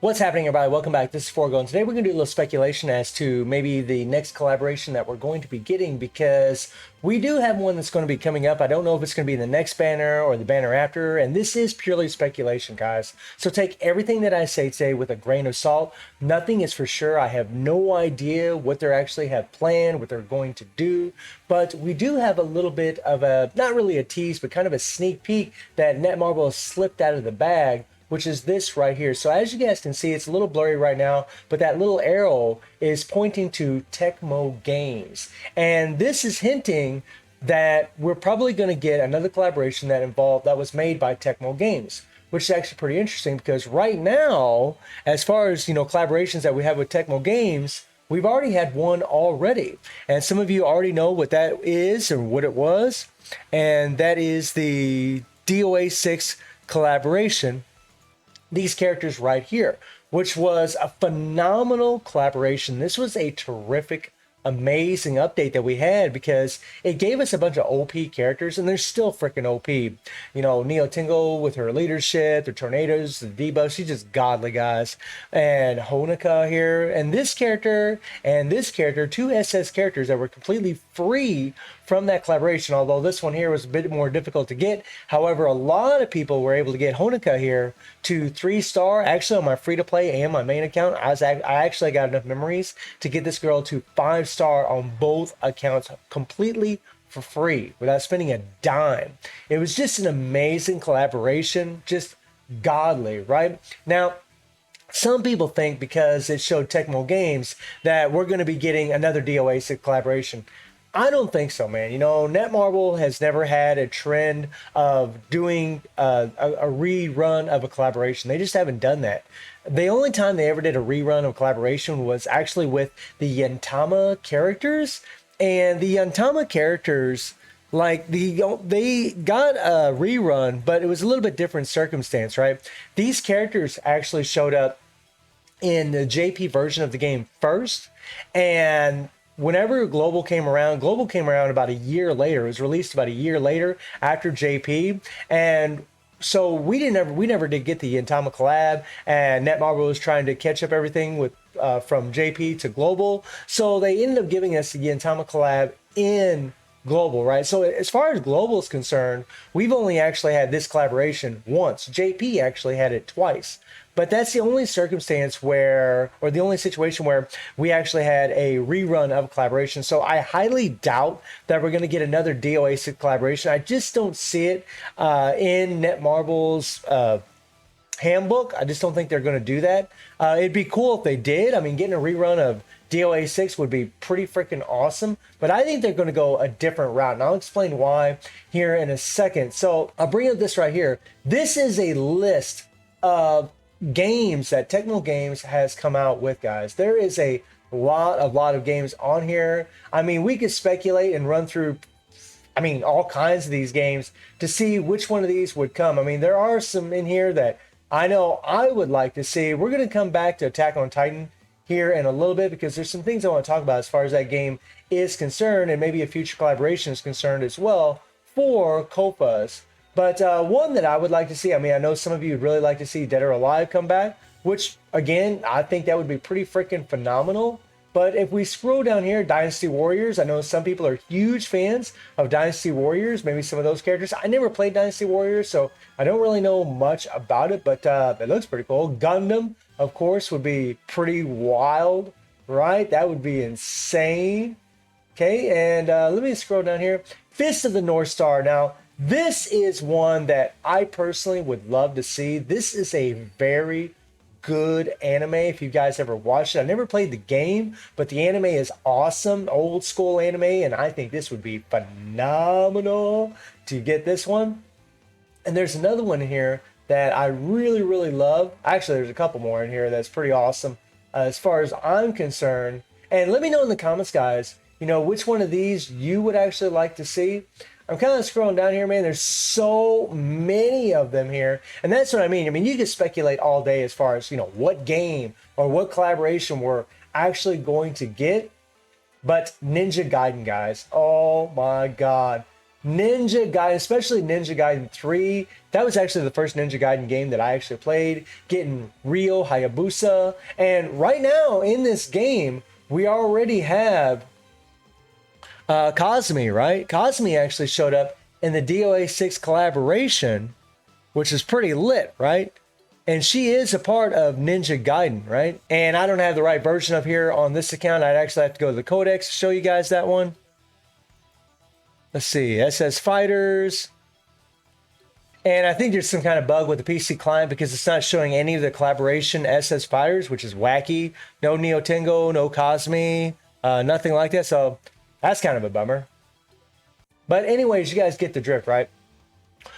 What's happening, everybody? Welcome back. This is Forgo, and today we're going to do a little speculation as to maybe the next collaboration that we're going to be getting, because we do have one that's going to be coming up. I don't know if it's going to be the next banner or the banner after, and this is purely speculation, guys. So take everything that I say today with a grain of salt. Nothing is for sure. I have no idea what they actually have planned, what they're going to do, but we do have a little bit of a, not really a tease, but kind of a sneak peek that Netmarble has slipped out of the bag, which is this right here. So as you guys can see, it's a little blurry right now, but that little arrow is pointing to Tecmo Games. And this is hinting that we're probably going to get another collaboration that was made by Tecmo Games, which is actually pretty interesting, because right now, as far as, collaborations that we have with Tecmo Games, we've already had one already. And some of you already know what that is or what it was. And that is the DOA 6 collaboration. These characters right here, which was a phenomenal collaboration. This was a terrific, amazing update that we had, because it gave us a bunch of OP characters, and they're still freaking OP. Neo Tingle with her leadership, the tornadoes, the debuffs, she's just godly, guys. And Honoka here, and this character, two SS characters that were completely free from that collaboration, although this one here was a bit more difficult to get. However, a lot of people were able to get Honoka here to 3-star. Actually, on my free-to-play and my main account, I actually got enough memories to get this girl to 5-star on both accounts completely for free without spending a dime. It was just an amazing collaboration, just godly, right? Now, some people think because it showed Tecmo Games that we're going to be getting another DOA 6 collaboration. I don't think so, man. Netmarble has never had a trend of doing a rerun of a collaboration. They just haven't done that. The only time they ever did a rerun of collaboration was actually with the Yantama characters. And the Yantama characters, they got a rerun, but it was a little bit different circumstance, right? These characters actually showed up in the JP version of the game first, and whenever Global came around about a year later. It was released about a year later after JP, and so we never did get the Yantama collab, and Netmarble was trying to catch up everything with from JP to Global, so they ended up giving us the Yantama collab in Global, right? So as far as Global is concerned, we've only actually had this collaboration once. JP actually had it twice. But that's the only circumstance or the only situation where we actually had a rerun of a collaboration. So I highly doubt that we're going to get another DOA 6 collaboration. I just don't see it in Netmarble's handbook. I just don't think they're going to do that. It'd be cool if they did. I mean, getting a rerun of DOA 6 would be pretty freaking awesome. But I think they're going to go a different route. And I'll explain why here in a second. So I'll bring up this right here. This is a list of games that Tecmo Games has come out with, guys. There is a lot of games on here. I mean, we could speculate and run through, all kinds of these games to see which one of these would come. I mean, there are some in here that I know I would like to see. We're going to come back to Attack on Titan here in a little bit, because there's some things I want to talk about as far as that game is concerned, and maybe a future collaboration is concerned as well for Kofas. But one that I would like to see, I know some of you would really like to see Dead or Alive come back, which, again, I think that would be pretty freaking phenomenal. But if we scroll down here, Dynasty Warriors, I know some people are huge fans of Dynasty Warriors, maybe some of those characters. I never played Dynasty Warriors, so I don't really know much about it, but it looks pretty cool. Gundam, of course, would be pretty wild, right? That would be insane. Okay, and let me scroll down here. Fist of the North Star. Now, this is one that I personally would love to see. This is a very good anime. If you guys ever watched it, I never played the game, but the anime is awesome, old school anime, and I think this would be phenomenal to get this one. And there's another one here that I really love. Actually, there's a couple more in here that's pretty awesome as far as I'm concerned. And let me know in the comments, guys, which one of these you would actually like to see. I'm kind of scrolling down here, man. There's so many of them here. And that's what I mean. You can speculate all day as far as, what game or what collaboration we're actually going to get. But Ninja Gaiden, guys. Oh my God. Ninja Gaiden, especially Ninja Gaiden 3. That was actually the first Ninja Gaiden game that I actually played, getting Ryo Hayabusa. And right now in this game, we already have Kazumi, right? Kazumi actually showed up in the DOA 6 collaboration, which is pretty lit, right? And she is a part of Ninja Gaiden, right? And I don't have the right version up here on this account. I'd actually have to go to the codex to show you guys that one. Let's see, SS Fighters. And I think there's some kind of bug with the PC client because it's not showing any of the collaboration SS Fighters, which is wacky. No Neo Tengo, no Kazumi, nothing like that. So that's kind of a bummer. But anyways, you guys get the drift, right?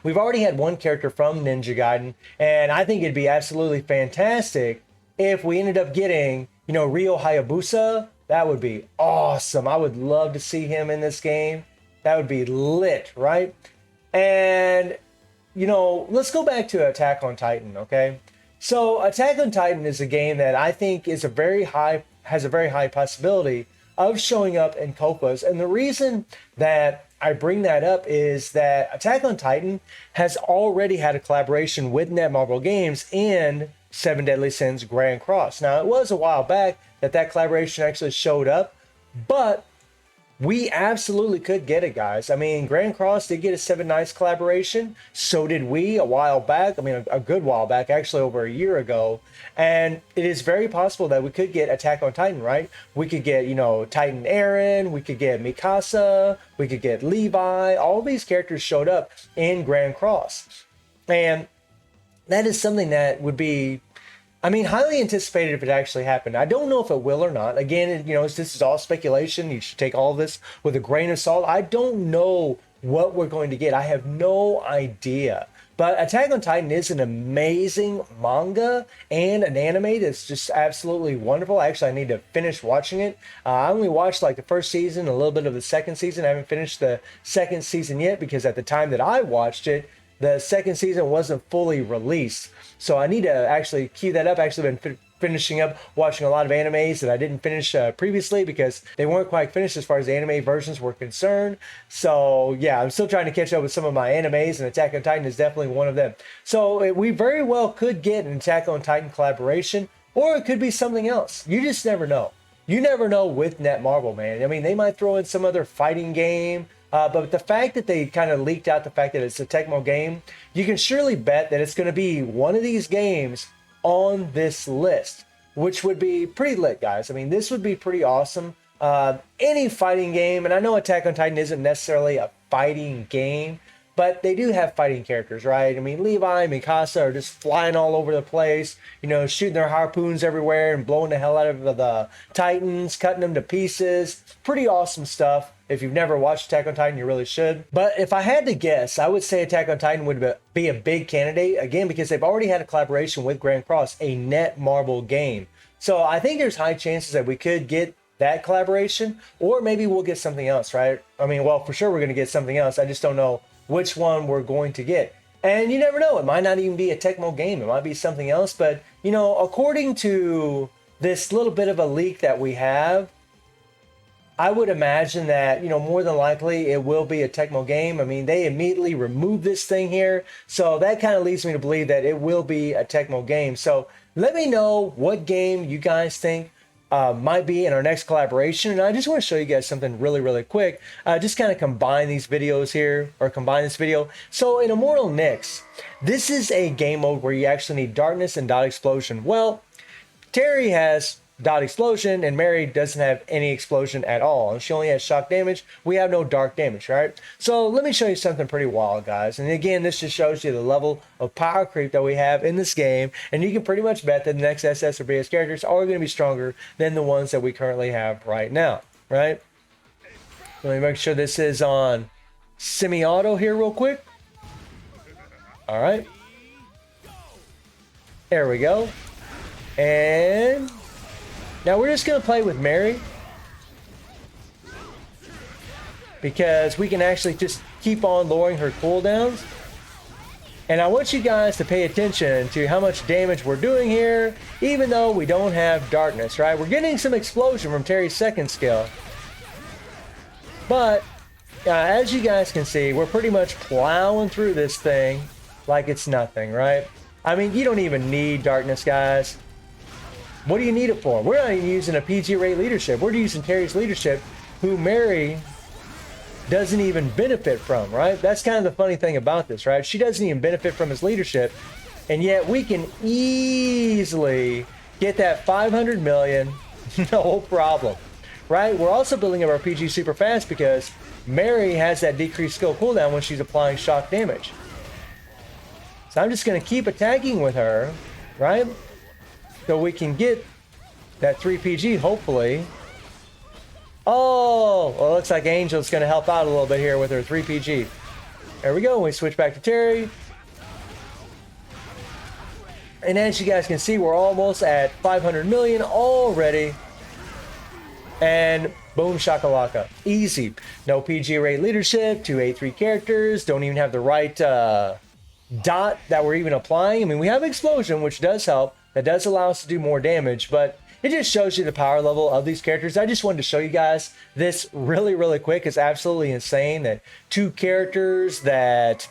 We've already had one character from Ninja Gaiden, and I think it'd be absolutely fantastic if we ended up getting, you know, Ryo Hayabusa. That would be awesome. I would love to see him in this game. That would be lit, right? And, you know, let's go back to Attack on Titan, okay? So Attack on Titan is a game that I think has a very high possibility of showing up in Copas. And the reason that I bring that up is that Attack on Titan has already had a collaboration with Netmarble Games in Seven Deadly Sins Grand Cross. Now, it was a while back that collaboration actually showed up, but we absolutely could get it, guys. I mean, Grand Cross did get a Seven Knights collaboration. So did we a while back. I mean, a good while back, actually over a year ago. And it is very possible that we could get Attack on Titan, right? We could get, you know, Titan Eren. We could get Mikasa. We could get Levi. All these characters showed up in Grand Cross. And that is something that would be, I mean, highly anticipated if it actually happened. I don't know if it will or not. Again, you know, this is all speculation. You should take all this with a grain of salt. I don't know what we're going to get. I have no idea. But Attack on Titan is an amazing manga and an anime that's just absolutely wonderful. Actually, I need to finish watching it. I only watched like the first season, a little bit of the second season. I haven't finished the second season yet because at the time that I watched it, the second season wasn't fully released. So I need to actually key that up. I actually been finishing up watching a lot of animes that I didn't finish previously because they weren't quite finished as far as the anime versions were concerned. So yeah, I'm still trying to catch up with some of my animes, and Attack on Titan is definitely one of them. So we very well could get an Attack on Titan collaboration, or it could be something else. You just never know. You never know with Netmarble, man. I mean, they might throw in some other fighting game. But the fact that they kind of leaked out the fact that it's a Tecmo game, you can surely bet that it's going to be one of these games on this list, which would be pretty lit, guys. I mean, this would be pretty awesome. Any fighting game, and I know Attack on Titan isn't necessarily a fighting game, but they do have fighting characters, right? I mean, Levi and Mikasa are just flying all over the place, you know, shooting their harpoons everywhere and blowing the hell out of the Titans, cutting them to pieces. Pretty awesome stuff. If you've never watched Attack on Titan, you really should. But if I had to guess, I would say Attack on Titan would be a big candidate, again, because they've already had a collaboration with Grand Cross, a Netmarble game. So I think there's high chances that we could get that collaboration, or maybe we'll get something else, right? I mean, well, for sure we're going to get something else. I just don't know which one we're going to get. And you never know. It might not even be a Tecmo game. It might be something else. But, you know, according to this little bit of a leak that we have, I would imagine that, you know, more than likely it will be a Tecmo game. I mean, they immediately removed this thing here. So that kind of leads me to believe that it will be a Tecmo game. So let me know what game you guys think might be in our next collaboration. And I just want to show you guys something really, really quick. Just kind of combine these videos here, or combine this video. So in Immortal Nyx, this is a game mode where you actually need darkness and dot explosion. Well, Terry has dot explosion, and Mary doesn't have any explosion at all, and she only has shock damage. We have no dark damage, right? So let me show you something pretty wild, guys. And again, this just shows you the level of power creep that we have in this game, and you can pretty much bet that the next SS or BS characters are going to be stronger than the ones that we currently have right now, right? Let me make sure this is on semi-auto here real quick. All right. There we go. And now we're just going to play with Mary, because we can actually just keep on lowering her cooldowns. And I want you guys to pay attention to how much damage we're doing here, even though we don't have darkness, right? We're getting some explosion from Terry's second skill, but As you guys can see, we're pretty much plowing through this thing like it's nothing, right? I mean, you don't even need darkness, guys. What do you need it for? We're not even using a PG rate leadership. We're using Terry's leadership, who Mary doesn't even benefit from, right? That's kind of the funny thing about this, right? She doesn't even benefit from his leadership, and yet we can easily get that 500 million, no problem, right? We're also building up our PG super fast because Mary has that decreased skill cooldown when she's applying shock damage. So I'm just going to keep attacking with her, right? So we can get that 3 PG, hopefully. Oh, well, it looks like Angel's going to help out a little bit here with her 3 PG. There we go. We switch back to Terry. And as you guys can see, we're almost at 500 million already. And boom shakalaka. Easy. No PG rate leadership, 283 characters, don't even have the right dot that we're even applying. I mean, we have explosion, which does help. That does allow us to do more damage, but it just shows you the power level of these characters. I just wanted to show you guys this really quick. It's absolutely insane that 2 characters that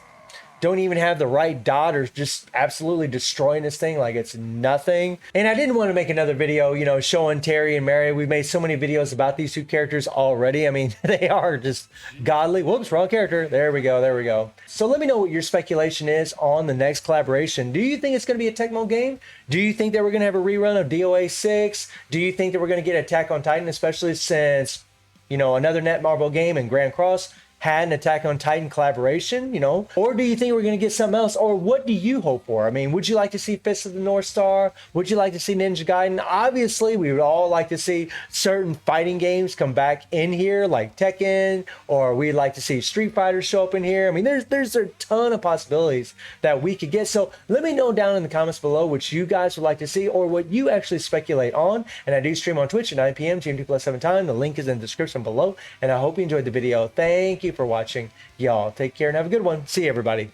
don't even have the right dot are just absolutely destroying this thing like it's nothing. And I didn't want to make another video, you know, showing Terry and Mary. We've made so many videos about these 2 characters already. I mean, they are just godly. Whoops, wrong character. There we go. So let me know what your speculation is on the next collaboration. Do you think it's going to be a Tecmo game? Do you think that we're going to have a rerun of DOA 6? Do you think that we're going to get Attack on Titan, especially since, you know, another Netmarble game and Grand Cross had an Attack on Titan collaboration, you know? Or do you think we're going to get something else? Or what do you hope for? I mean, would you like to see Fist of the North Star? Would you like to see Ninja Gaiden? Obviously, we would all like to see certain fighting games come back in here, like Tekken, or we'd like to see Street Fighter show up in here. I mean, there's a ton of possibilities that we could get. So let me know down in the comments below what you guys would like to see or what you actually speculate on. And I do stream on Twitch at 9 p.m. GMT+7 time. The link is in the description below. And I hope you enjoyed the video. Thank you for watching. Y'all take care and have a good one. See you, everybody.